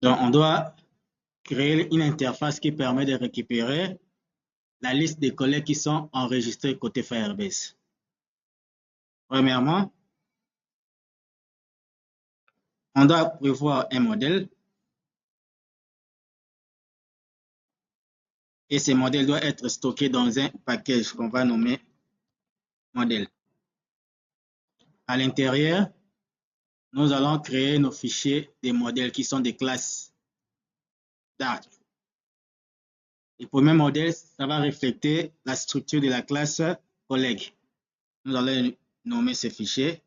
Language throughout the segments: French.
Donc, on doit créer une interface qui permet de récupérer la liste des collègues qui sont enregistrés côté Firebase. Premièrement, on doit prévoir un modèle et ce modèle doit être stocké dans un package qu'on va nommer modèle. À l'intérieur, nous allons créer nos fichiers des modèles qui sont des classes Dart. Le premier modèle, ça va refléter la structure de la classe collègue. Nous allons nommer ce fichier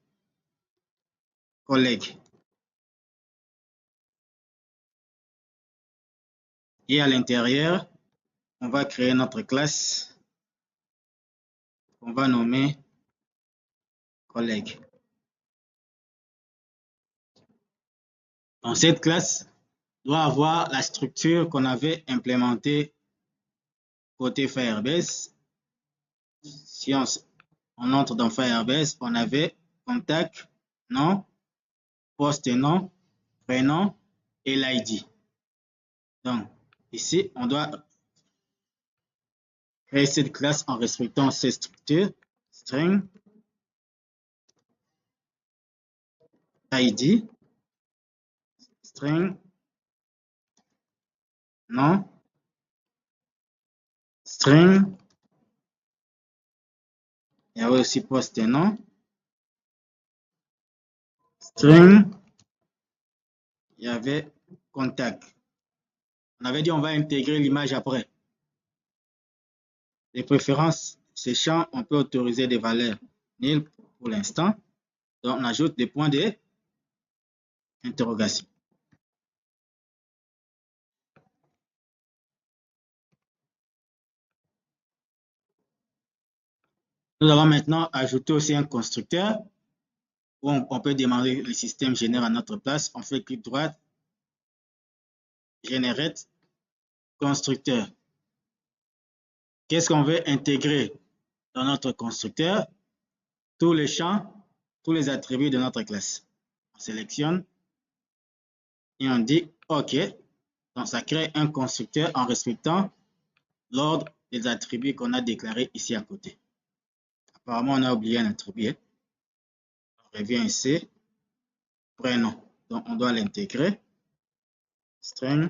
collègue. Et à l'intérieur, on va créer notre classe qu'on va nommer collègue. Donc, cette classe doit avoir la structure qu'on avait implémentée côté Firebase. Si on entre dans Firebase, on avait contact, nom, poste nom, prénom et l'ID. Donc, ici, on doit créer cette classe en respectant ces structures. String, ID, string, nom, string, il y avait aussi poste nom, string, il y avait contact. On avait dit on va intégrer l'image après. Les préférences, ces champs, on peut autoriser des valeurs nil pour l'instant. Donc, on ajoute des points d'interrogation. Nous allons maintenant ajouter aussi un constructeur où on peut demander le système génère à notre place. On fait clic droit, generate constructeur. Qu'est-ce qu'on veut intégrer dans notre constructeur? Tous les champs, tous les attributs de notre classe. On sélectionne et on dit OK. Donc, ça crée un constructeur en respectant l'ordre des attributs qu'on a déclarés ici à côté. Apparemment, on a oublié un attribut. On revient ici. Prénom. Donc, on doit l'intégrer. String.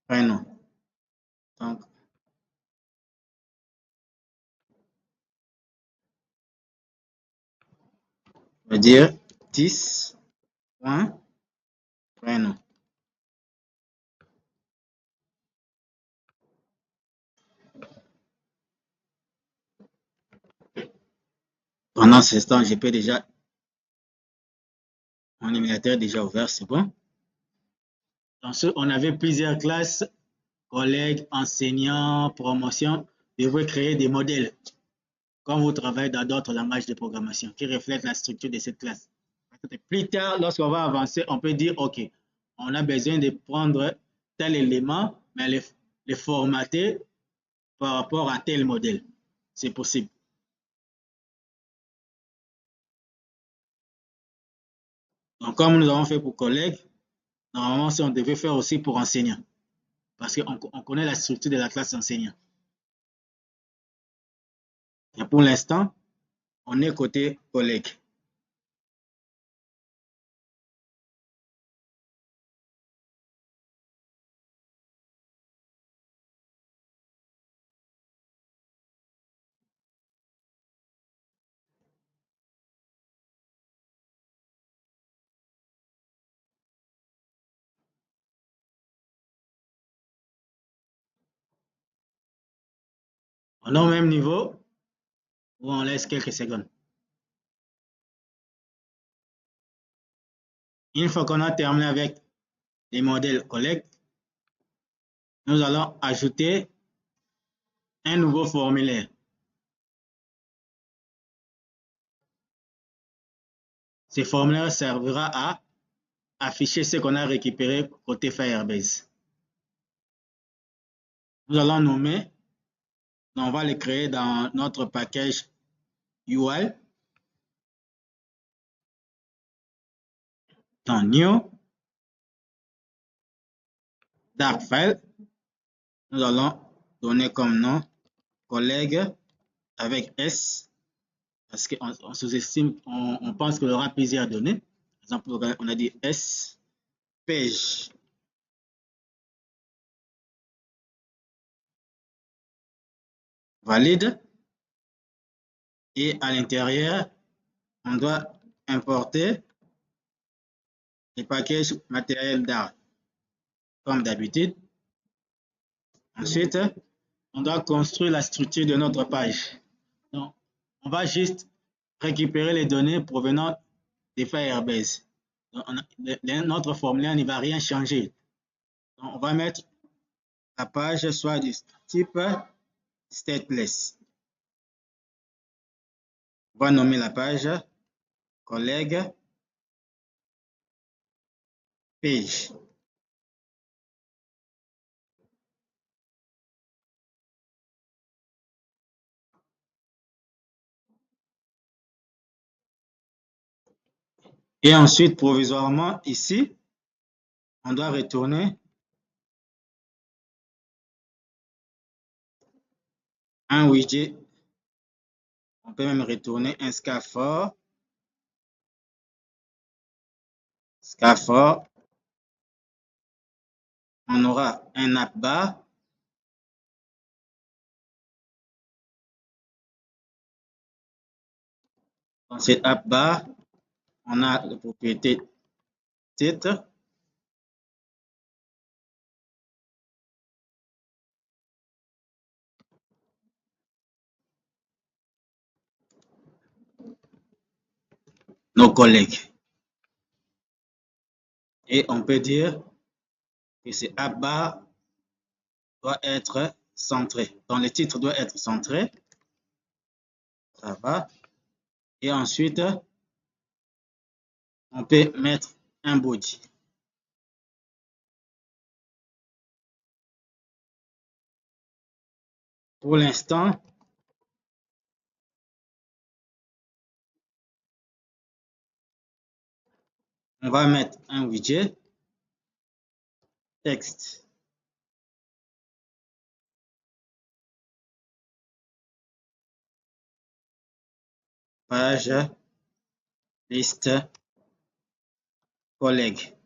Prénom. Donc, on va dire 10. Prénom. Pendant ce temps, je peux déjà, mon émulateur est déjà ouvert, c'est bon. Dans ce, on avait plusieurs classes, collègues, enseignants, promotion. Vous devez créer des modèles, comme vous travaillez dans d'autres langages de programmation, qui reflètent la structure de cette classe. Plus tard, lorsqu'on va avancer, on peut dire, OK, on a besoin de prendre tel élément, mais le formater par rapport à tel modèle. C'est possible. Donc, comme nous avons fait pour collègues, normalement, on devait faire aussi pour enseignants. Parce qu'on connaît la structure de la classe enseignant. Et pour l'instant, on est côté collègue. On est au même niveau ou on laisse quelques secondes. Une fois qu'on a terminé avec les modèles collègues, nous allons ajouter un nouveau formulaire. Ce formulaire servira à afficher ce qu'on a récupéré côté Firebase. Nous allons nommer, on va le créer dans notre package UI. Dans New, Dark File, nous allons donner comme nom collègue avec S, parce qu'on sous-estime, on pense qu'il y aura plusieurs données. Par exemple, on a dit S, page. Valide. Et à l'intérieur, on doit importer les packages matériel d'art, comme d'habitude. Ensuite, on doit construire la structure de notre page. Donc, on va juste récupérer les données provenant des Firebase. Donc, notre formulaire ne va rien changer. Donc, on va mettre la page soit du type stateless. On va nommer la page collègue page. Et ensuite, provisoirement, ici, on doit retourner un widget. On peut même retourner un scaffold. On aura un app bar. Dans cette app bar, on a la propriété titre. Nos collègues. Et on peut dire que ce app bar doit être centré. Donc le titre doit être centré. Ça va. Et ensuite, on peut mettre un body. Pour l'instant, on va mettre un widget texte. Page liste collègues.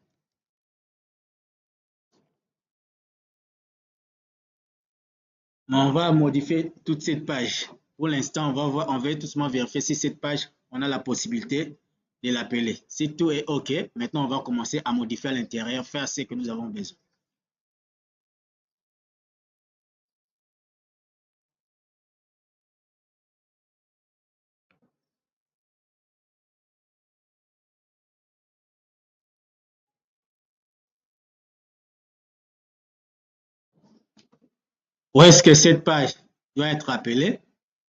On va modifier toute cette page. Pour l'instant, on va tout simplement vérifier si cette page, on a la possibilité de l'appeler. Si tout est OK, maintenant on va commencer à modifier à l'intérieur, faire ce que nous avons besoin. Où est-ce que cette page doit être appelée?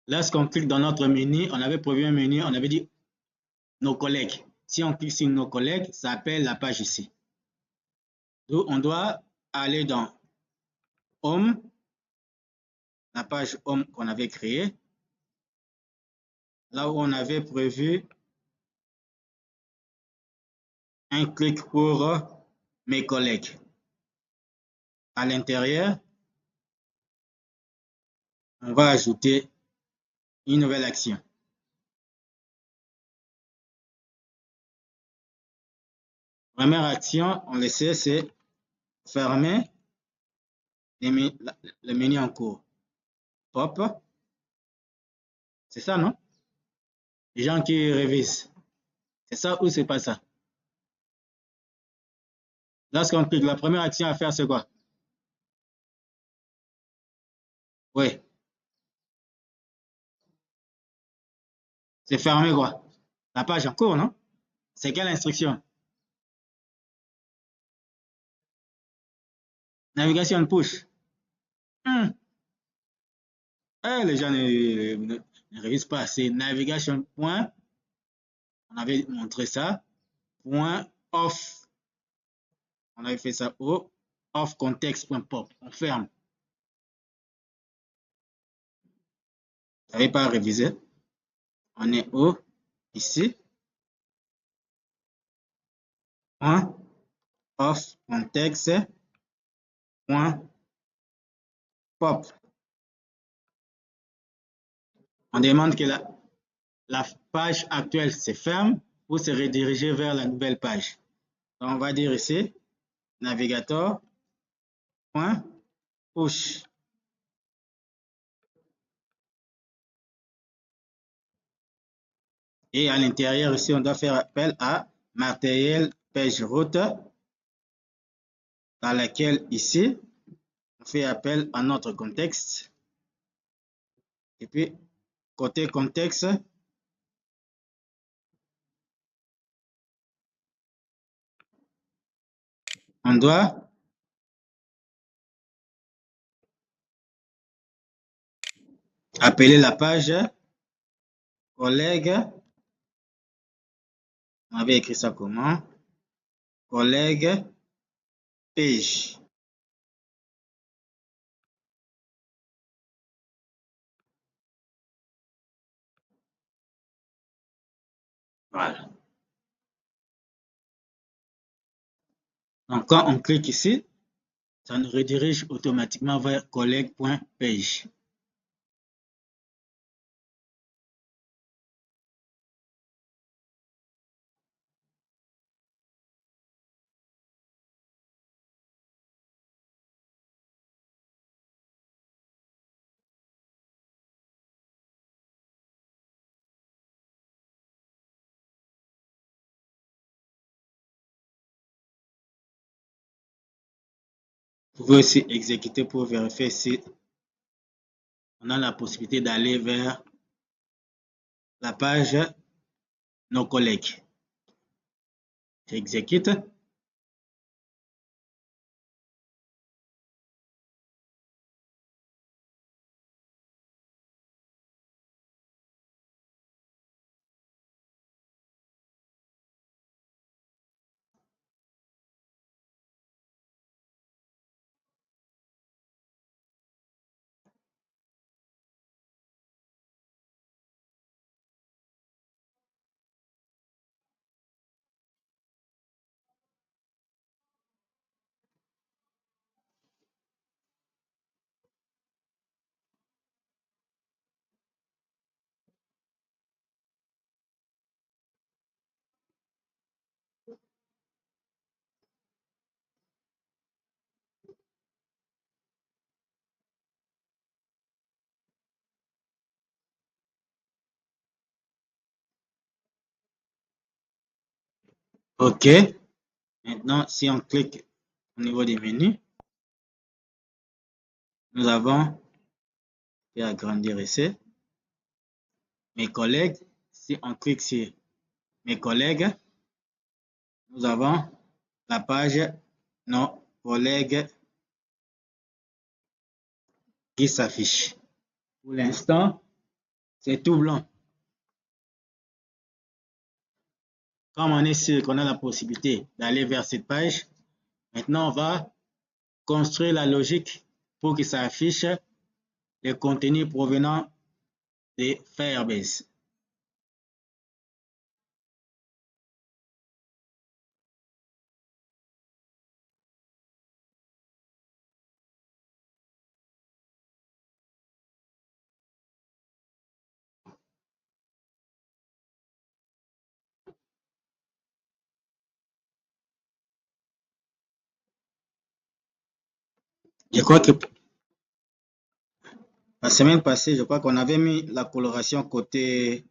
Lorsqu'on clique dans notre menu, on avait prévu un menu, on avait dit nos collègues. Si on clique sur nos collègues, ça appelle la page ici. Donc, on doit aller dans Home, la page Home qu'on avait créée, là où on avait prévu un clic pour mes collègues. À l'intérieur, on va ajouter une nouvelle action. Première action, on le sait, c'est fermer le menu en cours. Pop. C'est ça, non? Les gens qui révisent. C'est ça ou c'est pas ça? Lorsqu'on clique, la première action à faire, c'est quoi? Oui. C'est fermer quoi? La page en cours, non? C'est quelle instruction? Navigation push. Les gens ne révisent pas. C'est navigation point. On avait montré ça. Point off. On avait fait ça au off context.pop. On ferme. Vous n'avez pas révisé. On est où? Ici. point of context point pop. On demande que la page actuelle se ferme pour se rediriger vers la nouvelle page. Donc, on va dire ici, navigateur point push. Et à l'intérieur ici, on doit faire appel à matériel page route, dans laquelle ici, on fait appel à notre contexte. Et puis, côté contexte, on doit appeler la page collègue. On avait écrit ça comment? Collègue page. Voilà. Donc, quand on clique ici, ça nous redirige automatiquement vers collègue.page. Vous pouvez aussi exécuter pour vérifier si on a la possibilité d'aller vers la page nos collègues. J'exécute. OK. Maintenant, si on clique au niveau des menus, nous avons fait agrandir ici. Mes collègues, si on clique sur mes collègues, nous avons la page nos collègues qui s'affiche. Pour l'instant, c'est tout blanc. Comme on est sûr qu'on a la possibilité d'aller vers cette page, maintenant on va construire la logique pour que ça affiche les contenus provenant de Firebase. Je crois que la semaine passée, je crois qu'on avait mis la coloration côté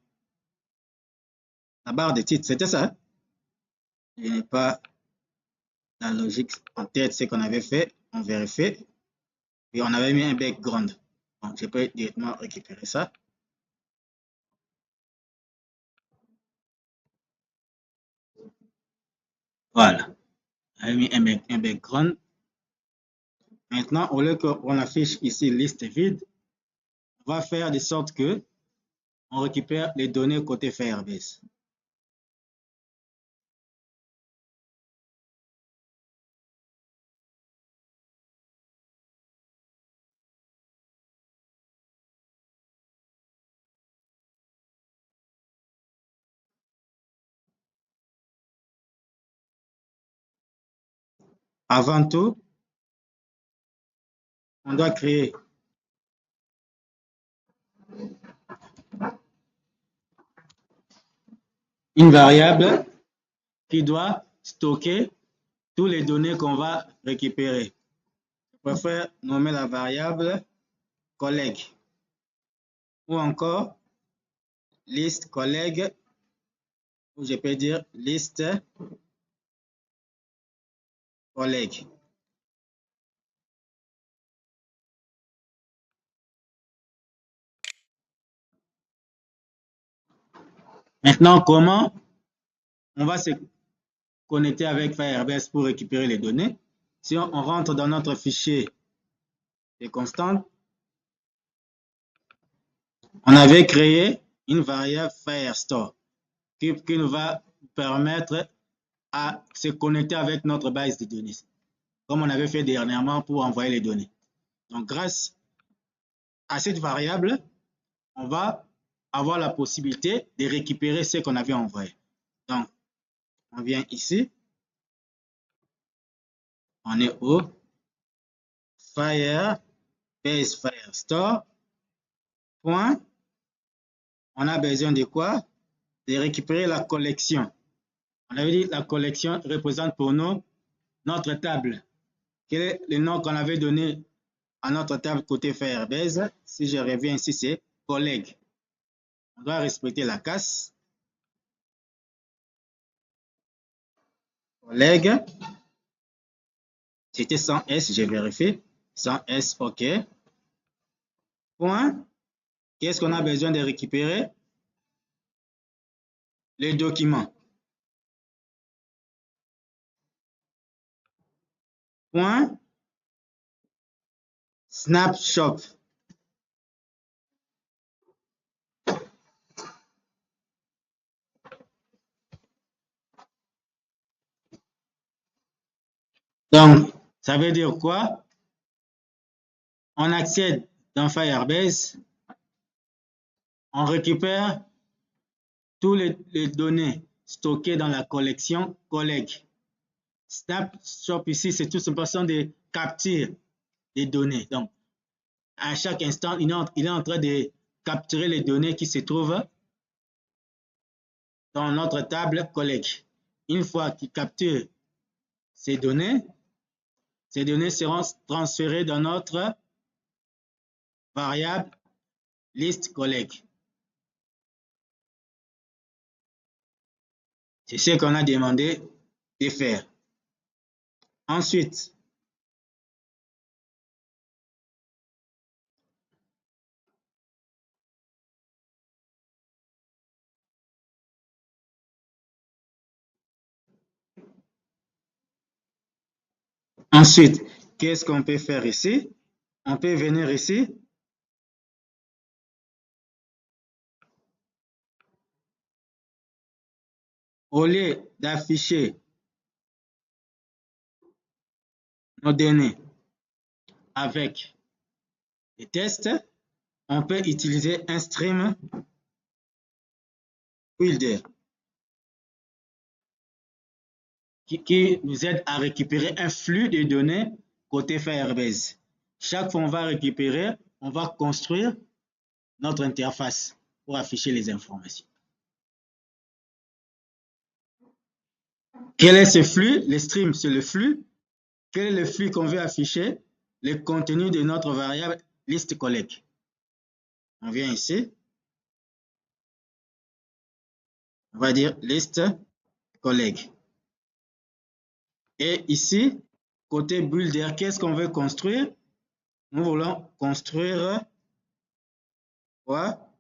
la barre de titre. C'était ça? Je n'ai pas la logique en tête, ce qu'on avait fait. On vérifie. Et on avait mis un background. Donc, je peux directement récupérer ça. Voilà. On avait mis un background. Maintenant, au lieu qu'on affiche ici liste vide, on va faire de sorte que on récupère les données côté Firebase. avant tout, on doit créer une variable qui doit stocker toutes les données qu'on va récupérer. Je préfère nommer la variable collègue ou encore liste collègue, ou je peux dire liste collègue. Maintenant, comment on va se connecter avec Firebase pour récupérer les données? Si on rentre dans notre fichier des constantes, on avait créé une variable Firestore qui nous va permettre à se connecter avec notre base de données, comme on avait fait dernièrement pour envoyer les données. Donc, grâce à cette variable, on va avoir la possibilité de récupérer ce qu'on avait envoyé. Donc, on vient ici, on est au Firebase Firestore. Point. On a besoin de quoi? De récupérer la collection. On avait dit la collection représente pour nous notre table. Quel est le nom qu'on avait donné à notre table côté Firebase? Si je reviens ici, c'est collègue. On doit respecter la casse. Collègue. C'était sans S, je vérifie. Sans S, OK. Point. Qu'est-ce qu'on a besoin de récupérer? Les documents. Point. Snapshot. Donc, ça veut dire quoi? On accède dans Firebase, on récupère toutes les données stockées dans la collection collègue. Snapshot ici, c'est tout simplement des captures des données. Donc, à chaque instant, il est en train de capturer les données qui se trouvent dans notre table collègue. Une fois qu'il capture ces données seront transférées dans notre variable liste collègue. C'est ce qu'on a demandé de faire. Ensuite, qu'est-ce qu'on peut faire ici? On peut venir ici. Au lieu d'afficher nos données avec les tests, on peut utiliser un stream builder qui nous aide à récupérer un flux de données côté Firebase. Chaque fois qu'on va récupérer, on va construire notre interface pour afficher les informations. Quel est ce flux? Le stream, c'est le flux. Quel est le flux qu'on veut afficher? Le contenu de notre variable liste collègue. On vient ici. On va dire liste collègue. Et ici, côté builder, qu'est-ce qu'on veut construire? Nous voulons construire quoi?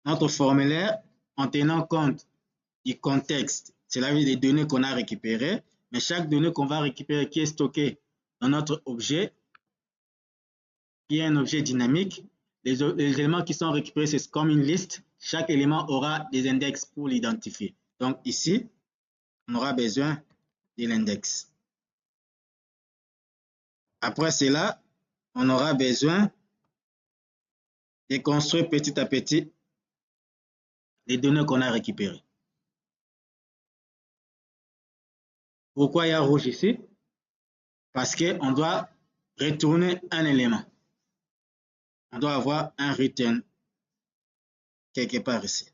Notre formulaire en tenant compte du contexte, c'est-à-dire des données qu'on a récupérées, mais chaque donnée qu'on va récupérer qui est stockée dans notre objet, qui est un objet dynamique, les éléments qui sont récupérés, c'est comme une liste. Chaque élément aura des index pour l'identifier. Donc ici, on aura besoin de l'index. Après cela, on aura besoin de construire petit à petit les données qu'on a récupérées. Pourquoi il y a rouge ici? Parce qu'on doit retourner un élément. On doit avoir un return quelque part ici.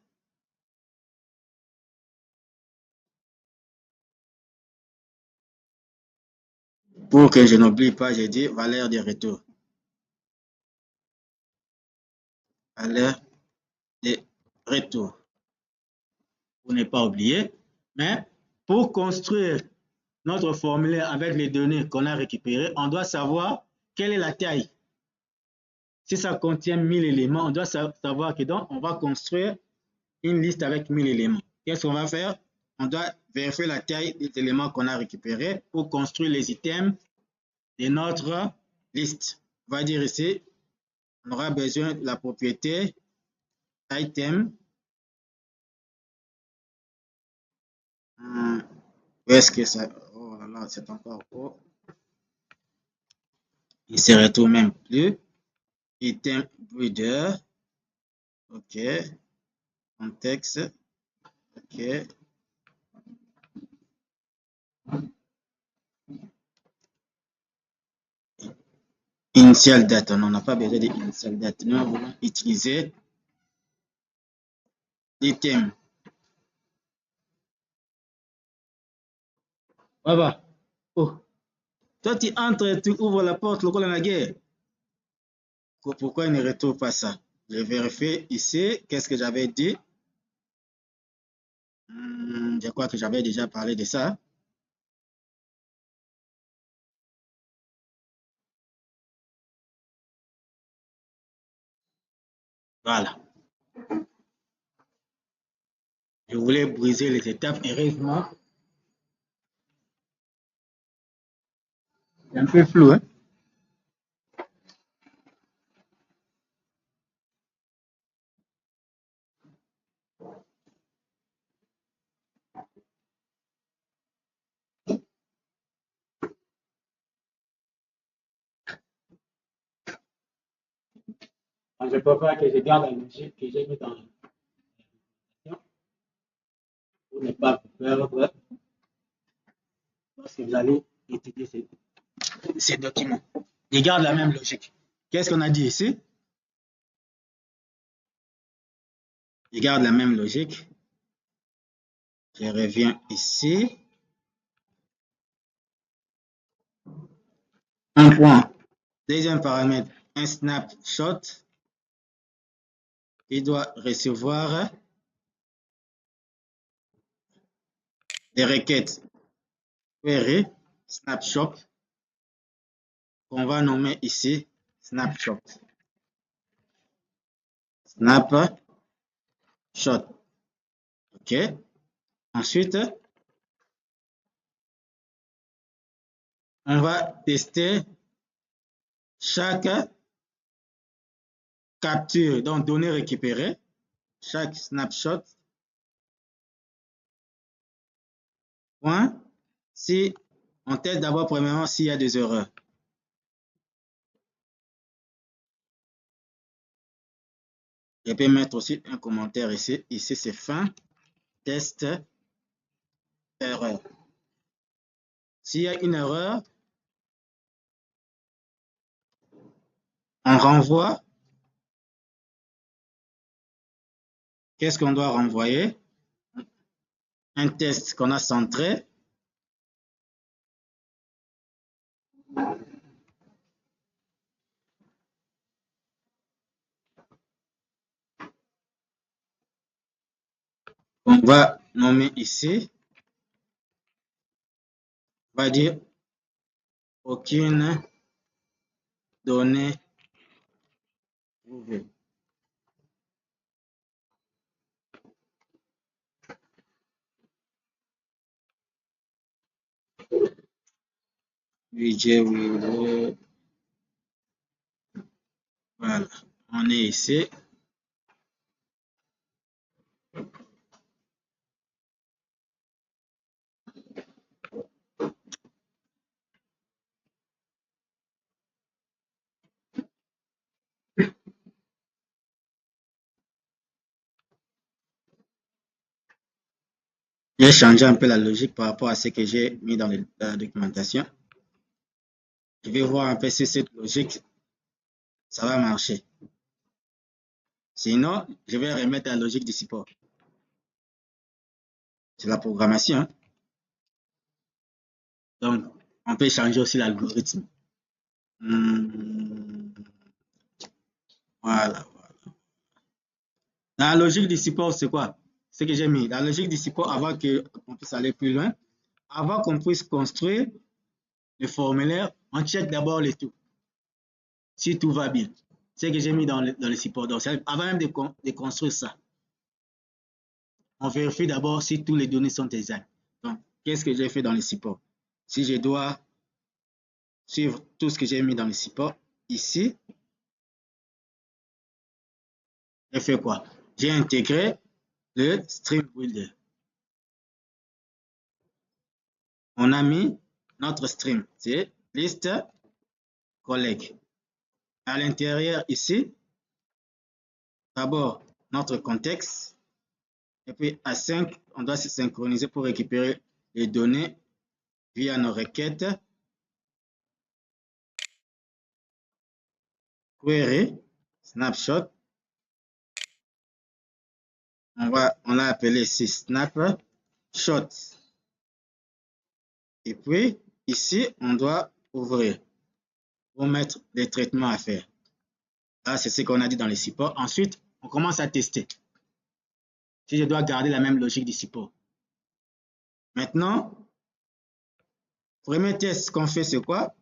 Pour que je n'oublie pas, j'ai dit valeur de retour. Valeur de retour. Pour ne pas oublier. Mais pour construire notre formulaire avec les données qu'on a récupérées, on doit savoir quelle est la taille. Si ça contient 1000 éléments, on doit savoir que donc on va construire une liste avec 1000 éléments. Qu'est-ce qu'on va faire? On doit vérifier la taille des éléments qu'on a récupérés pour construire les items de notre liste. On va dire ici, on aura besoin de la propriété item. Où est-ce que ça... Oh là là, c'est encore haut. Il ne se retrouve même plus. Item breeder. OK. Contexte. OK. Initial date. On n'a pas besoin d'initial date. Nous voulons utiliser l'item. Baba. Oh. Toi, tu entres, tu ouvres la porte, le col en la guerre. Pourquoi il ne retrouve pas ça? Je vérifie ici. Qu'est-ce que j'avais dit? Je crois que j'avais déjà parlé de ça. Voilà. Je voulais briser les étapes. Heureusement, c'est un peu flou, hein? Je préfère que je garde la logique que j'ai mis dans la présentation pour ne pas vous perdre lorsque vous allez étudier ces documents. Je garde la même logique. Qu'est-ce qu'on a dit ici? Je garde la même logique. Je reviens ici. Un point. Deuxième paramètre, un snapshot. Il doit recevoir des requêtes query snapshot qu'on va nommer ici snapshot. Snapshot. OK. Ensuite, on va tester chaque capture, donc données récupérées, chaque snapshot. Point. Si on teste d'abord premièrement s'il y a des erreurs. Je peux mettre aussi un commentaire ici. Ici, c'est fin. Test erreur. S'il y a une erreur, on renvoie. Qu'est-ce qu'on doit renvoyer? Un test qu'on a centré. On va nommer ici. On va dire aucune donnée trouvée. Budget, voilà, on est ici. Je vais changer un peu la logique par rapport à ce que j'ai mis dans la documentation. Je vais voir un peu si cette logique, ça va marcher. Sinon, je vais remettre la logique du support. C'est la programmation, hein. Donc, on peut changer aussi l'algorithme. Voilà. La logique du support, c'est quoi? Ce que j'ai mis. La logique du support, avant qu'on puisse aller plus loin, avant qu'on puisse construire le formulaire, on check d'abord les tout. Si tout va bien. Ce que j'ai mis dans le support. Donc, avant même de construire ça, on vérifie d'abord si toutes les données sont exactes. Donc, qu'est-ce que j'ai fait dans le support? Si je dois suivre tout ce que j'ai mis dans le support, ici, j'ai fait quoi? J'ai intégré le stream builder. On a mis notre stream, c'est liste collègue. À l'intérieur ici, d'abord notre contexte, et puis à 5, on doit se synchroniser pour récupérer les données via nos requêtes. Query, snapshot, on l'a appelé ici snapshot. Et puis ici, on doit ouvrir pour mettre des traitements à faire. Là, c'est ce qu'on a dit dans les supports. Ensuite, on commence à tester. Si je dois garder la même logique du support. Maintenant, premier test qu'on fait, c'est quoi?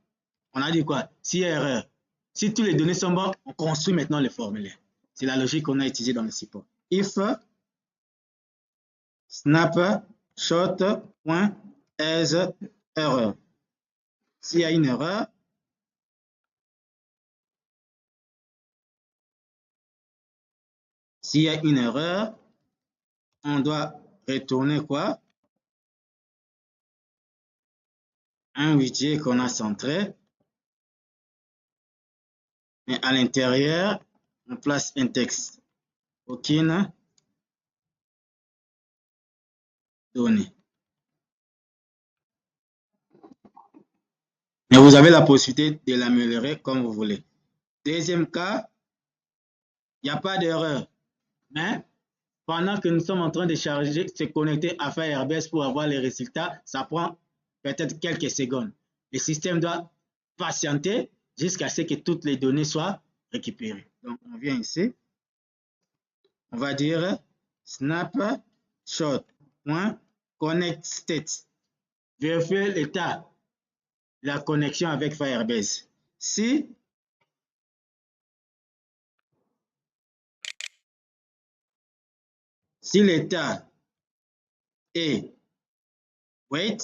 On a dit quoi? S'il y a erreur, si toutes les données sont bonnes, on construit maintenant le formulaire. C'est la logique qu'on a utilisée dans le support. If snapshot.as error. S'il y a une erreur, on doit retourner quoi? Un widget qu'on a centré. Mais à l'intérieur, on place un texte. Aucune donnée. Mais vous avez la possibilité de l'améliorer comme vous voulez. Deuxième cas, il n'y a pas d'erreur. Mais pendant que nous sommes en train de charger, se connecter à Firebase pour avoir les résultats, ça prend peut-être quelques secondes. Le système doit patienter jusqu'à ce que toutes les données soient récupérées. Donc, on vient ici. On va dire snapshot.connectState. Vérifier l'état de la connexion avec Firebase. Si l'état est wait,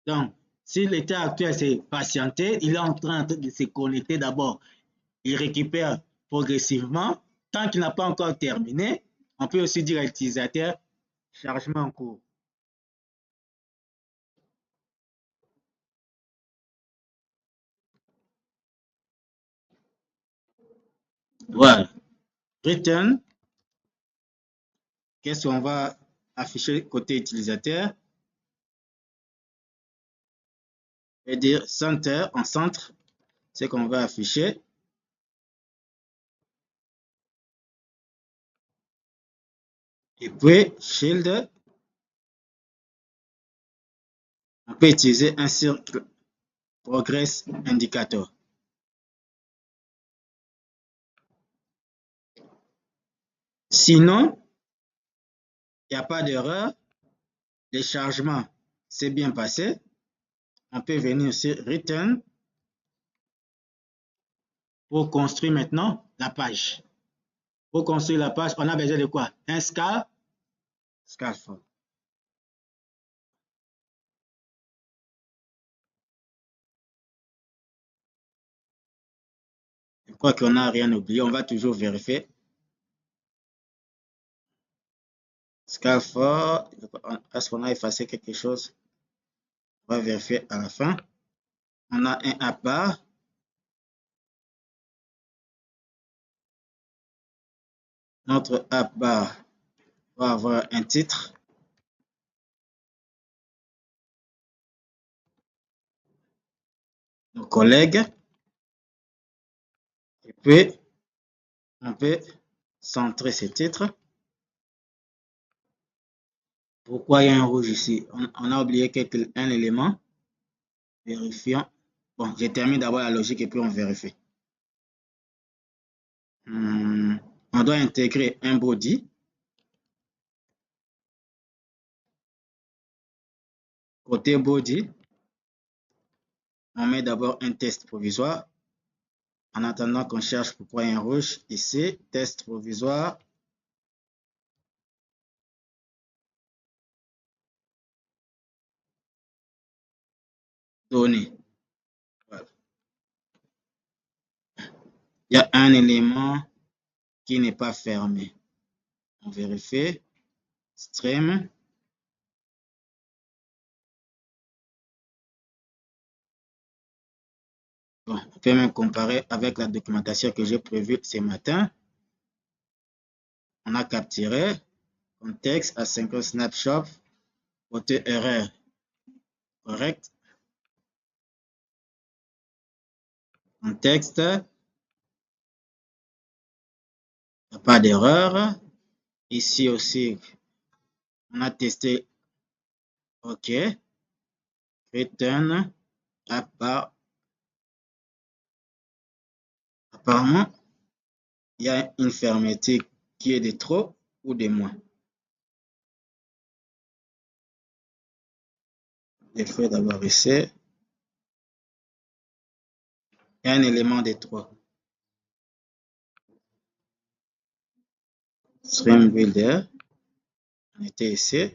donc si l'état actuel c'est patienter, il est en train de se connecter d'abord. Il récupère progressivement. Tant qu'il n'a pas encore terminé, on peut aussi dire à l'utilisateur chargement en cours. Voilà. Return. Qu'est-ce qu'on va afficher côté utilisateur? Et dire center en centre, c'est qu'on va afficher. Et puis shield, on peut utiliser un cercle progress indicator. Sinon, il n'y a pas d'erreur, le chargement s'est bien passé. On peut venir sur return pour construire maintenant la page. Pour construire la page, on a besoin de quoi? Un scaffold. Je crois qu'on n'a rien oublié. On va toujours vérifier. Scaffold. Est-ce qu'on a effacé quelque chose? On va vérifier à la fin. On a un app bar. Notre app bar va avoir un titre. nos collègues. Et puis, on peut centrer ce titre. Pourquoi il y a un rouge ici? On a oublié un élément. Vérifions. Bon, j'ai terminé d'abord la logique et puis on vérifie. On doit intégrer un body. Côté body, on met d'abord un test provisoire. En attendant qu'on cherche pourquoi il y a un rouge ici, test provisoire. Données. Voilà. Il y a un élément qui n'est pas fermé. On vérifie. Stream. Bon, on peut même comparer avec la documentation que j'ai prévue ce matin. On a capturé contexte asynchronous snapshot, côté erreur. Correct. Contexte. Il n'y a pas d'erreur. Ici aussi, on a testé OK. Return. Apparemment, il y a une fermeture qui est de trop ou de moins. Je fais d'abord ici. Il y a un élément de trop. Stream Builder. On était ici.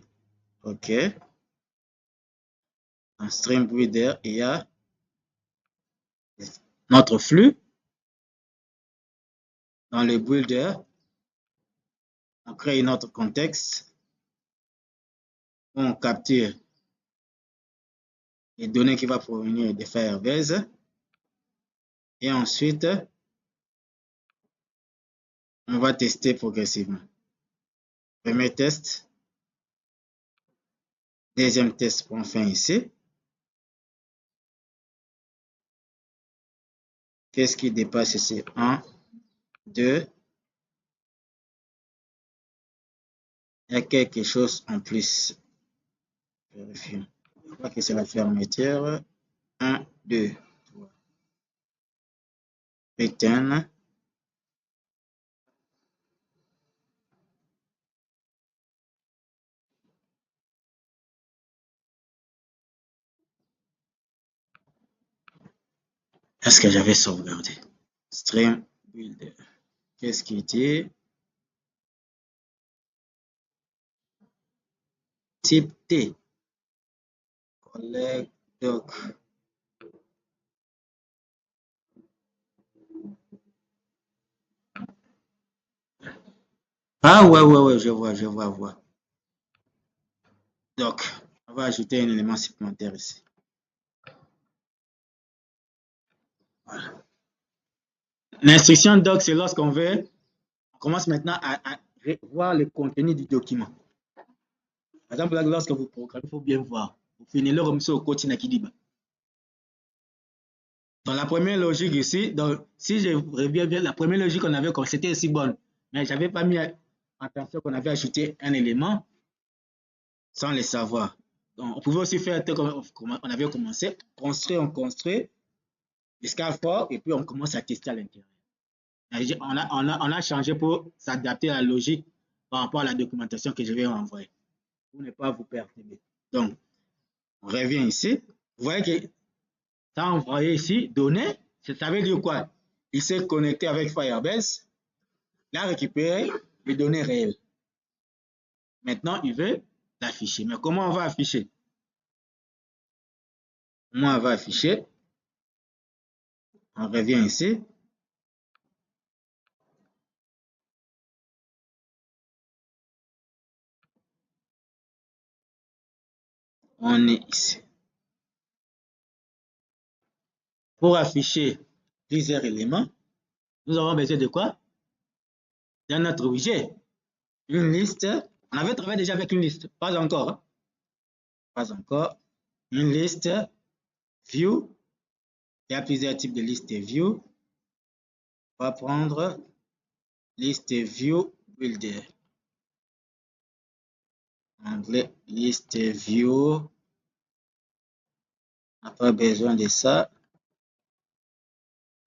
OK. Dans Stream Builder, il y a notre flux. Dans le Builder, on crée notre contexte. On capture les données qui vont provenir de Firebase. Et ensuite, on va tester progressivement. Premier test. Deuxième test pour fin ici. Qu'est-ce qui dépasse ici? 1, 2. Il y a quelque chose en plus. Vérifions. Je crois que c'est la fermeture. 1, 2, 3. Return. Est-ce que j'avais sauvegardé? Stream Builder. Qu'est-ce qui dit? Type T. Collect doc. Ah ouais, je vois. Donc, on va ajouter un élément supplémentaire ici. Voilà. L'instruction doc, c'est lorsqu'on veut, on commence maintenant à voir le contenu du document. Par exemple, là, lorsque vous programmez, il faut bien voir. Vous finissez le remettre au côté Nakidiba. Dans la première logique ici, donc, si je reviens bien, la première logique qu'on avait, c'était aussi bonne. Mais je n'avais pas mis attention qu'on avait ajouté un élément sans le savoir. Donc, on pouvait aussi faire comme on avait commencé, on construit, le scaffold, et puis on commence à tester à l'intérieur. On a changé pour s'adapter à la logique par rapport à la documentation que je vais envoyer, pour ne pas vous perturber. Donc, on revient ici. Vous voyez que ça a envoyé ici, données, ça veut dire quoi? Il s'est connecté avec Firebase, il a récupéré les données réelles. Maintenant, il veut l'afficher. Mais comment on va afficher? Comment on va afficher? On revient ici. On est ici. Pour afficher plusieurs éléments, nous avons besoin de quoi? Dans notre objet. Une liste. On avait travaillé déjà avec une liste. Pas encore. Hein? Pas encore. Une liste. View. Il y a plusieurs types de liste view. On va prendre liste view builder. Anglais, liste view. On n'a pas besoin de ça.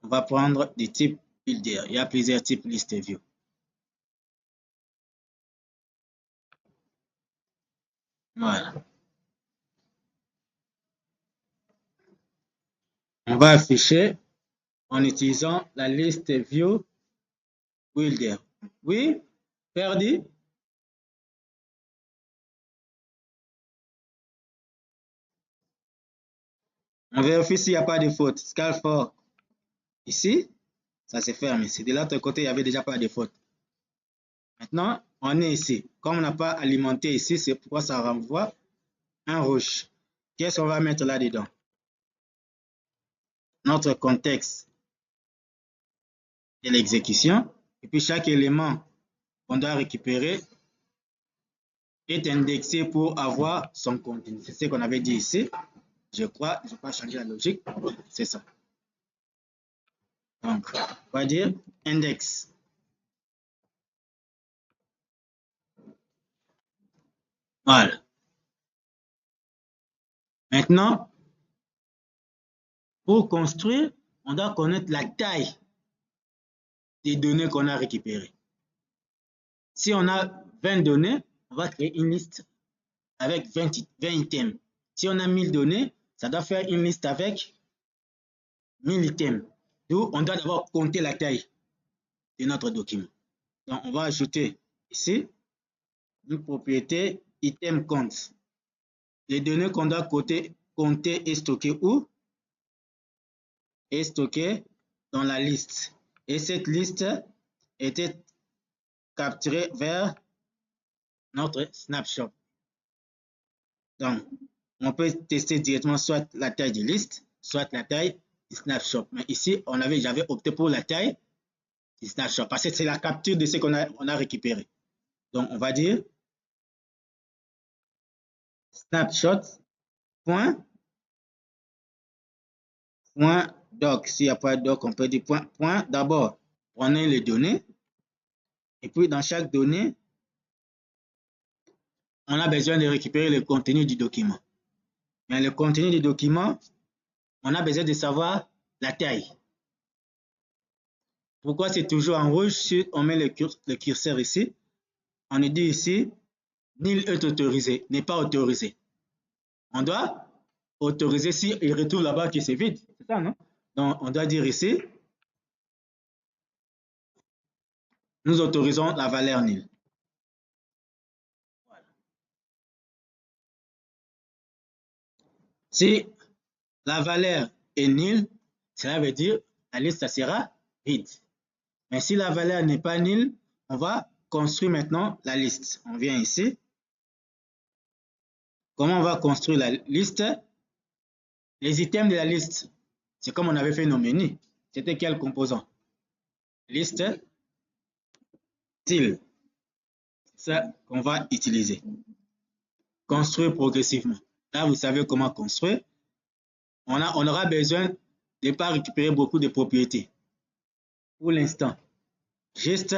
On va prendre des types builder. Il y a plusieurs types liste view. Voilà. On va afficher en utilisant la liste view builder. Oui, perdu. On vérifie s'il n'y a pas de faute. Scalfort. Ici, ça s'est fermé. Ici. De l'autre côté, il n'y avait déjà pas de faute. Maintenant, on est ici. Comme on n'a pas alimenté ici, c'est pourquoi ça renvoie un rouge. Qu'est-ce qu'on va mettre là-dedans? Notre contexte et l'exécution. Et puis, chaque élément qu'on doit récupérer est indexé pour avoir son contenu. C'est ce qu'on avait dit ici. Je crois, je n'ai pas changé la logique. C'est ça. Donc, on va dire index. Voilà. Maintenant, pour construire, on doit connaître la taille des données qu'on a récupérées. Si on a 20 données, on va créer une liste avec 20 items. Si on a 1000 données, ça doit faire une liste avec 1000 items. Donc, on doit d'abord compter la taille de notre document. Donc, on va ajouter ici une propriété item count. Les données qu'on doit compter et stocker où? Et stocker dans la liste. Et cette liste était capturée vers notre snapshot. Donc, on peut tester directement soit la taille de liste, soit la taille du snapshot. Mais ici, j'avais opté pour la taille du snapshot parce que c'est la capture de ce qu'on a récupéré. Donc, on va dire snapshot point doc. S'il n'y a pas de doc, on peut dire point. D'abord, prenez les données. Et puis, dans chaque donnée, on a besoin de récupérer le contenu du document. Mais le contenu du document, on a besoin de savoir la taille. Pourquoi c'est toujours en rouge? Si on met le curseur ici, on nous dit ici, nil est autorisé, n'est pas autorisé. On doit autoriser si il retourne là-bas que c'est vide. C'est ça, non? Donc, on doit dire ici, nous autorisons la valeur nil. Voilà. Si la valeur est nil, cela veut dire la liste ça sera vide. Mais si la valeur n'est pas nil, on va construire maintenant la liste. On vient ici. Comment on va construire la liste? Les items de la liste, c'est comme on avait fait nos menus. C'était quel composant? Liste, style. C'est ça qu'on va utiliser. Construire progressivement. Là, vous savez comment construire. On aura besoin de ne pas récupérer beaucoup de propriétés. Pour l'instant, juste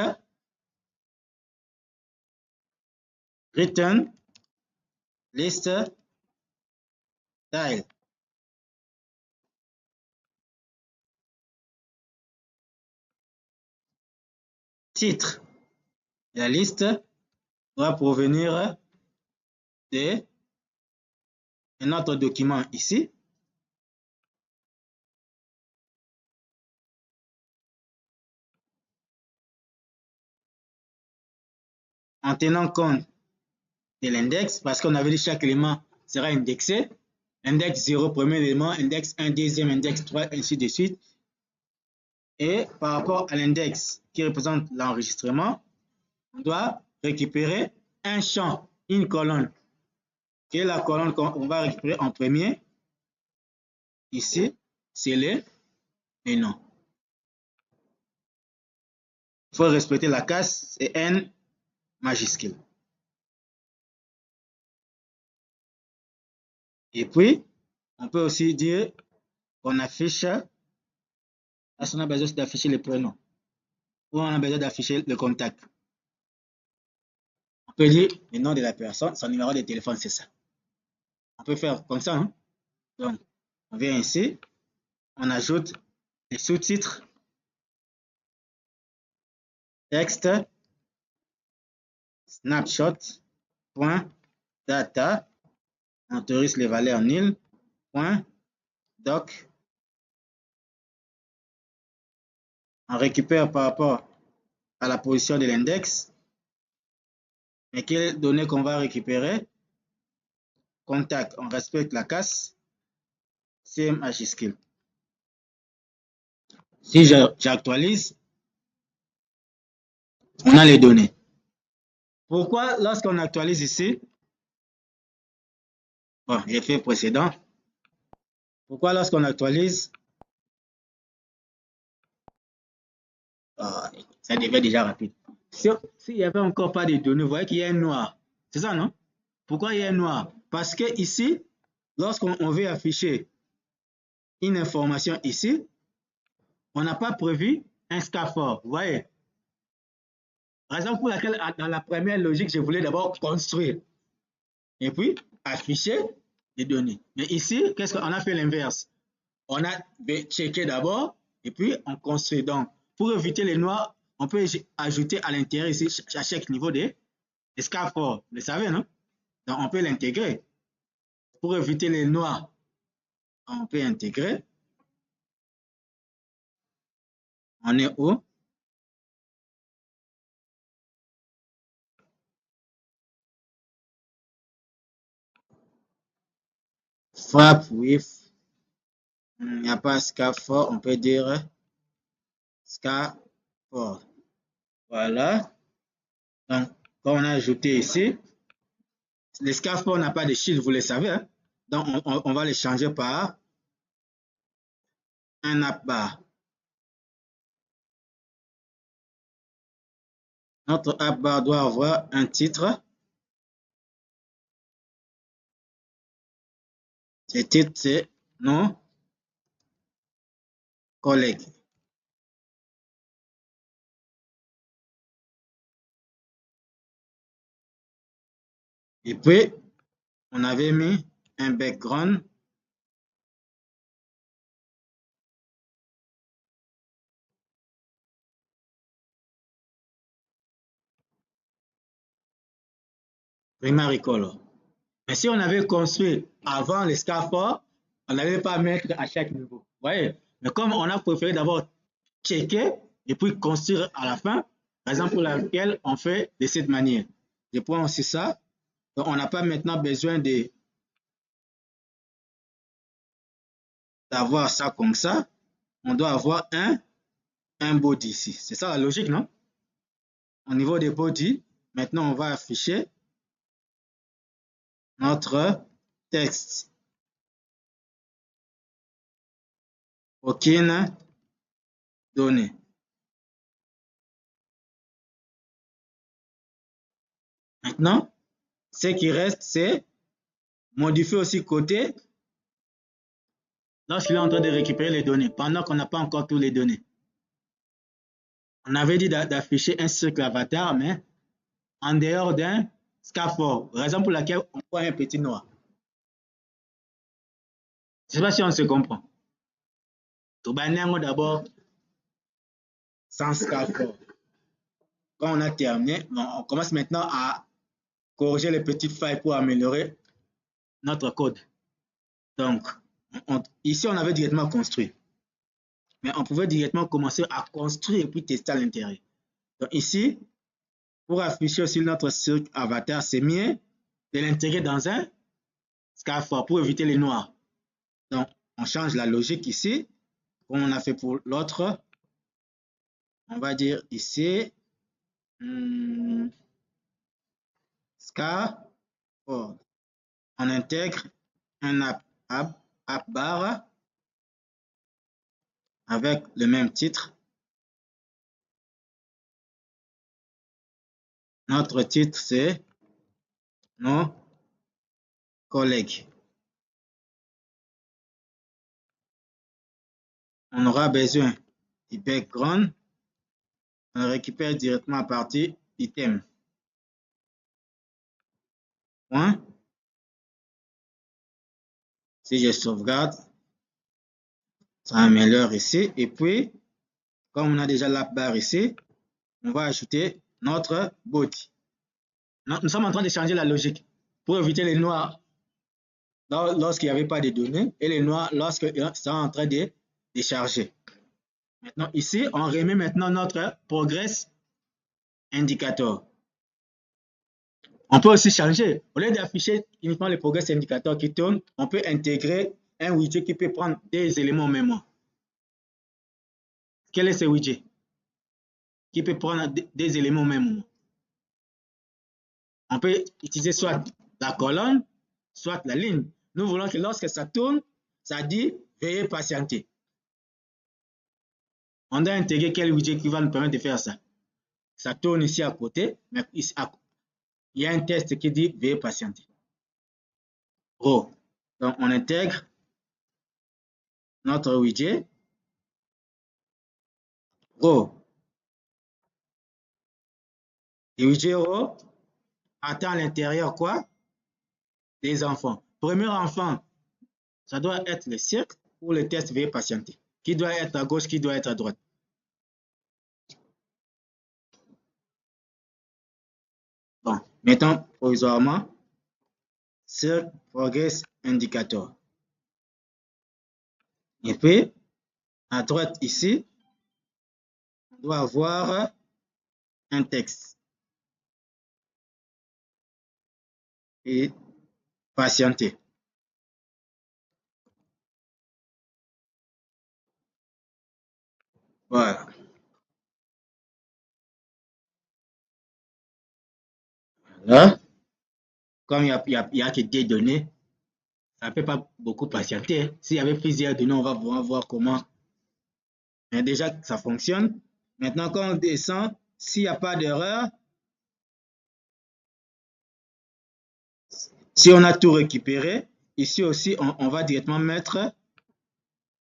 return list style. Titre. La liste doit provenir de notre document ici. En tenant compte de l'index, parce qu'on avait dit chaque élément sera indexé. Index 0, premier élément, index 1, deuxième, index 3, ainsi de suite. Et par rapport à l'index qui représente l'enregistrement, on doit récupérer un champ, une colonne, qui est la colonne qu'on va récupérer en premier. Ici, c'est le nom. Il faut respecter la case, c'est N majuscule. Et puis, on peut aussi dire qu'on affiche Est-ce qu'on a besoin d'afficher les prénoms ou on a besoin d'afficher le contact? On peut dire le nom de la personne, son numéro de téléphone, c'est ça. On peut faire comme ça, hein? Donc, on vient ici, on ajoute les sous-titres, texte, snapshot, point, data, on autorise les valeurs nil, point, doc, on récupère par rapport à la position de l'index, mais quelles données qu'on va récupérer? Contact, on respecte la casse, C majuscule. Si j'actualise, on a les données. Pourquoi lorsqu'on actualise ici, bon, j'ai fait précédent. Pourquoi lorsqu'on actualise, ça devait déjà rapide. S'il n'y avait encore pas de données, vous voyez qu'il y a un noir. C'est ça, non? Pourquoi il y a un noir? Parce que ici, lorsqu'on veut afficher une information ici, on n'a pas prévu un scaffold. Vous voyez? Raison pour laquelle, dans la première logique, je voulais d'abord construire et puis afficher les données. Mais ici, qu'est-ce qu'on a fait l'inverse? On a checké d'abord et puis on construit. Donc, pour éviter les noirs, on peut ajouter à l'intérieur ici à chaque niveau des scaffolds. Vous le savez, non? Donc, on peut l'intégrer. Pour éviter les noirs, on peut intégrer. On est où? Swap with. Il n'y a pas scaffold, on peut dire scaffold. Voilà. Donc, quand on a ajouté ici, les scaffolds n'a pas de chiffre, vous le savez. Hein? Donc, on va les changer par un app bar. Notre app bar doit avoir un titre. Ce titre, c'est nos collègues. Et puis, on avait mis un background. Primary color. Mais si on avait construit avant les scaffolds, on n'allait pas mettre à chaque niveau. Vous voyez? Mais comme on a préféré d'abord checker et puis construire à la fin, raison pour laquelle on fait de cette manière. Je prends aussi ça. Donc, on n'a pas maintenant besoin d'avoir ça comme ça. On doit avoir un body ici. C'est ça la logique, non? Au niveau des body, maintenant on va afficher notre texte. Aucune donnée. Maintenant, ce qui reste, c'est modifier aussi côté lorsqu'il est en train de récupérer les données, pendant qu'on n'a pas encore toutes les données. On avait dit d'afficher un cercle avatar, mais en dehors d'un scaffold, raison pour laquelle on prend un petit noir. Je ne sais pas si on se comprend. Tout d'abord sans scaffold. Quand on a terminé, on commence maintenant à corriger les petites failles pour améliorer notre code. Donc, ici, on avait directement construit. Mais on pouvait directement commencer à construire et puis tester à l'intérieur. Donc ici, pour afficher aussi notre cirque avatar, c'est mieux de l'intégrer dans un scaffold pour éviter les noirs. Donc, on change la logique ici, comme on a fait pour l'autre. On va dire ici, scaffold. On intègre un app bar avec le même titre. Notre titre, c'est nos collègues. On aura besoin du background. On le récupère directement à partir item. Point. Si je sauvegarde, ça améliore ici. Et puis, comme on a déjà la barre ici, on va ajouter notre body. Nous sommes en train de changer la logique pour éviter les noirs lorsqu'il n'y avait pas de données et les noirs lorsqu'ils sont en train de décharger. Maintenant, ici, on remet maintenant notre progress indicator. On peut aussi changer. Au lieu d'afficher uniquement le progress indicator qui tourne, on peut intégrer un widget qui peut prendre des éléments en mémoire. Quel est ce widget? Qui peut prendre des éléments au même moment. On peut utiliser soit la colonne, soit la ligne. Nous voulons que lorsque ça tourne, ça dit veuillez patienter. On doit intégrer quel widget qui va nous permettre de faire ça. Ça tourne ici à côté, mais ici, il y a un test qui dit veuillez patienter. Row. Donc on intègre notre widget. Row. Et widget row attend à l'intérieur quoi? Des enfants. Premier enfant, ça doit être le cercle ou le test veuillez patienter. Qui doit être à gauche, qui doit être à droite. Bon, mettons provisoirement sur progress indicator. Et puis, à droite ici, on doit avoir un texte. Et patienter. Voilà. Là, comme il n'y a que des données, ça ne peut pas beaucoup patienter. S'il y avait plusieurs données, on va voir comment. Mais déjà, ça fonctionne. Maintenant, quand on descend, s'il n'y a pas d'erreur, si on a tout récupéré, ici aussi, on va directement mettre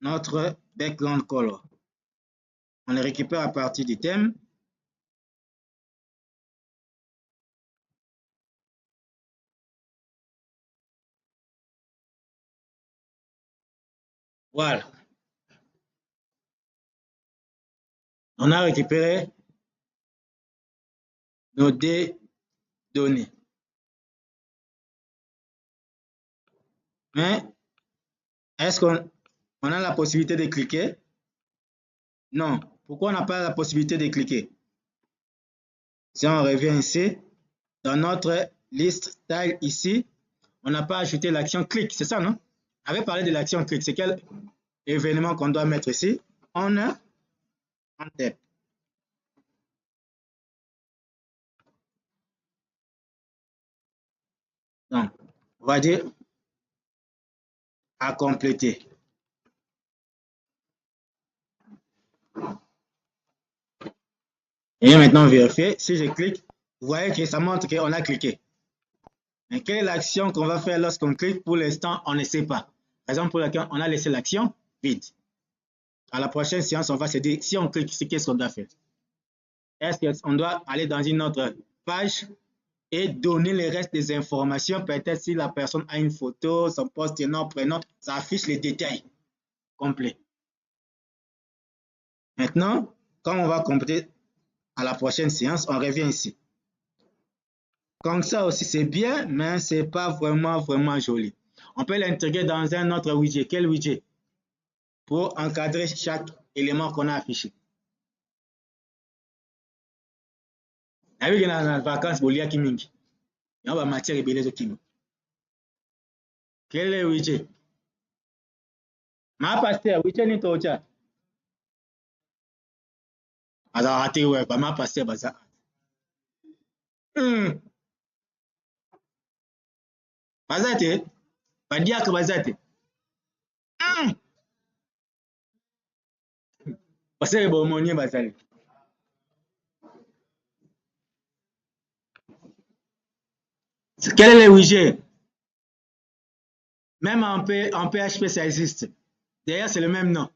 notre background color. On le récupère à partir du thème. Voilà. On a récupéré nos deux données. Mais est-ce qu'on a la possibilité de cliquer? Non. Pourquoi on n'a pas la possibilité de cliquer? Si on revient ici, dans notre liste style ici, on n'a pas ajouté l'action clic, c'est ça, non? On avait parlé de l'action clic. C'est quel événement qu'on doit mettre ici? On tape. Donc, on va dire à compléter. Et maintenant, vérifier. Si je clique, vous voyez que ça montre qu'on a cliqué. Mais quelle est l'action qu'on va faire lorsqu'on clique? Pour l'instant, on ne sait pas. Raison pour laquelle on a laissé l'action vide. À la prochaine séance, on va se dire, si on clique ici, qu'est-ce qu'on doit faire? Est-ce qu'on doit aller dans une autre page et donner le reste des informations? Peut-être si la personne a une photo, son poste, nom, prénom, ça affiche les détails complets. Maintenant, quand on va compléter à la prochaine séance, on revient ici. Comme ça aussi, c'est bien, mais ce n'est pas vraiment joli. On peut l'intégrer dans un autre widget. Quel widget? Pour encadrer chaque élément qu'on a affiché. Avec les vacances, il y a Kiming. Il y a matière ébélée Kim. Quel est le widget? Ma pasteur, widget ni tocha. Aza raté ouais, ma pasteur baza. Bazate, badia que bazate. Pasteur est bon monier bazali. Quel est le widget? Même en PHP, ça existe. D'ailleurs, c'est le même nom.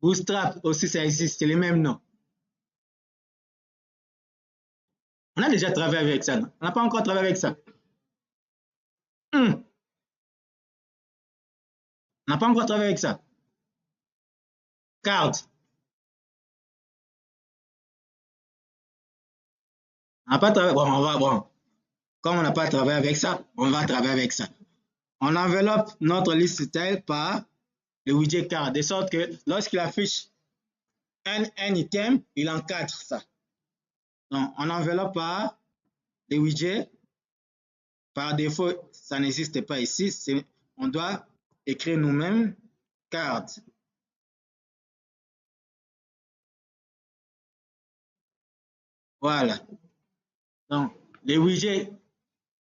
Bootstrap aussi, ça existe, c'est les mêmes noms. On a déjà travaillé avec ça, non? On n'a pas encore travaillé avec ça. On n'a pas encore travaillé avec ça. Card. On n'a pas travaillé. Bon, bon. Comme on n'a pas travaillé avec ça, on va travailler avec ça. On enveloppe notre liste style par le widget card, de sorte que lorsqu'il affiche un item, il encadre ça. Donc, on enveloppe par les widgets. Par défaut, ça n'existe pas ici. On doit écrire nous-mêmes card. Voilà. Donc, le widget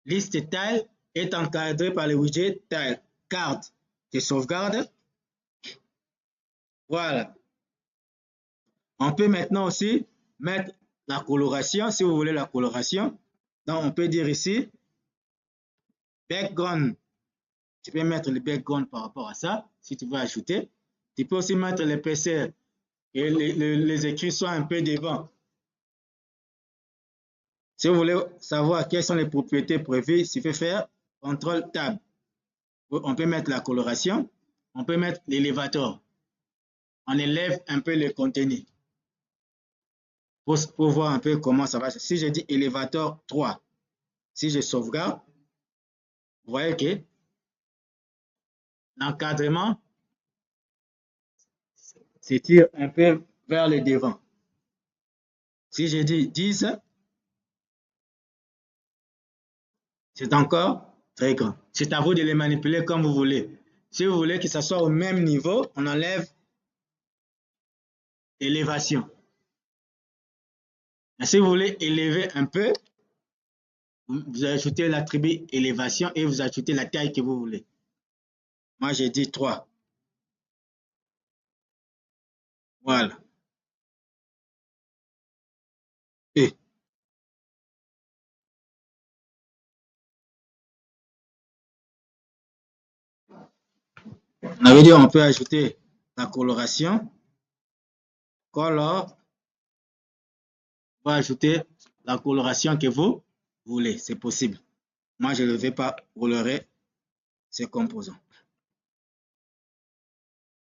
liste tile est encadré par le widget tile card de sauvegarde. Voilà. On peut maintenant aussi mettre la coloration, si vous voulez la coloration. Donc, on peut dire ici, background. Tu peux mettre le background par rapport à ça, si tu veux ajouter. Tu peux aussi mettre l'épaisseur et les écrits soient un peu devant. Si vous voulez savoir quelles sont les propriétés prévues, il suffit de faire CTRL-Tab. On peut mettre la coloration, on peut mettre l'élévateur. On élève un peu le contenu pour voir un peu comment ça va. Si je dis élévateur 3, si je sauvegarde, vous voyez que l'encadrement s'étire un peu vers le devant. Si je dis 10, c'est encore très grand. C'est à vous de les manipuler comme vous voulez. Si vous voulez que ça soit au même niveau, on enlève élévation. Si vous voulez élever un peu, vous ajoutez l'attribut élévation et vous ajoutez la taille que vous voulez. Moi, j'ai dit 3. Voilà. Et on avait dit on peut ajouter la coloration. Color. On va ajouter la coloration que vous voulez. C'est possible. Moi, je ne vais pas colorer ces composants.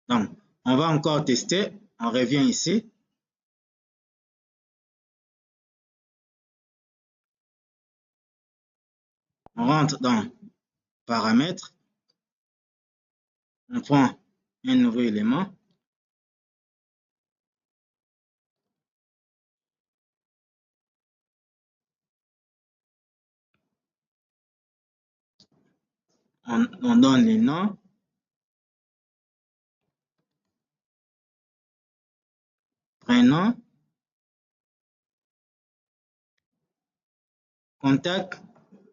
Donc, on va encore tester. On revient ici. On rentre dans paramètres. On prend un nouveau élément. On donne les noms. Prénom. Contact.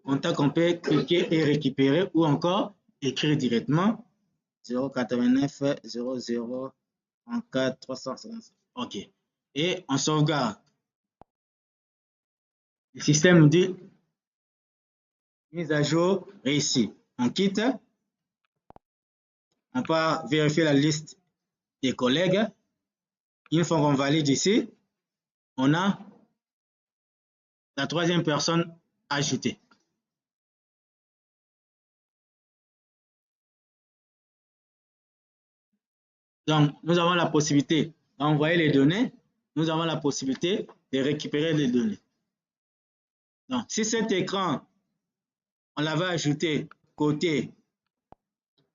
Contact, on peut cliquer et récupérer ou encore écrire directement 089 00 34 350. OK. Et on sauvegarde. Le système nous dit mise à jour réussie. On quitte. On part vérifier la liste des collègues. Une fois qu'on valide ici, on a la troisième personne ajoutée. Donc, nous avons la possibilité d'envoyer les données. Nous avons la possibilité de récupérer les données. Donc, si cet écran, on l'avait ajouté côté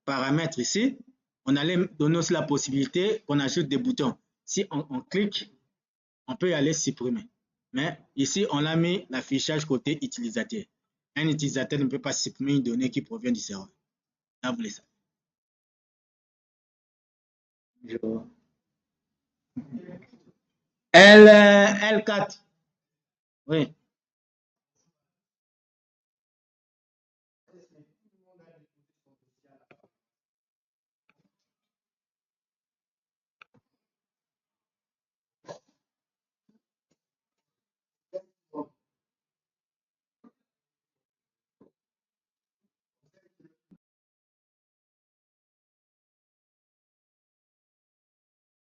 paramètres ici, on allait donner aussi la possibilité qu'on ajoute des boutons. Si on clique, on peut y aller supprimer. Mais ici, on a mis l'affichage côté utilisateur. Un utilisateur ne peut pas supprimer une donnée qui provient du serveur. Là, vous voulez ça. L4. Oui.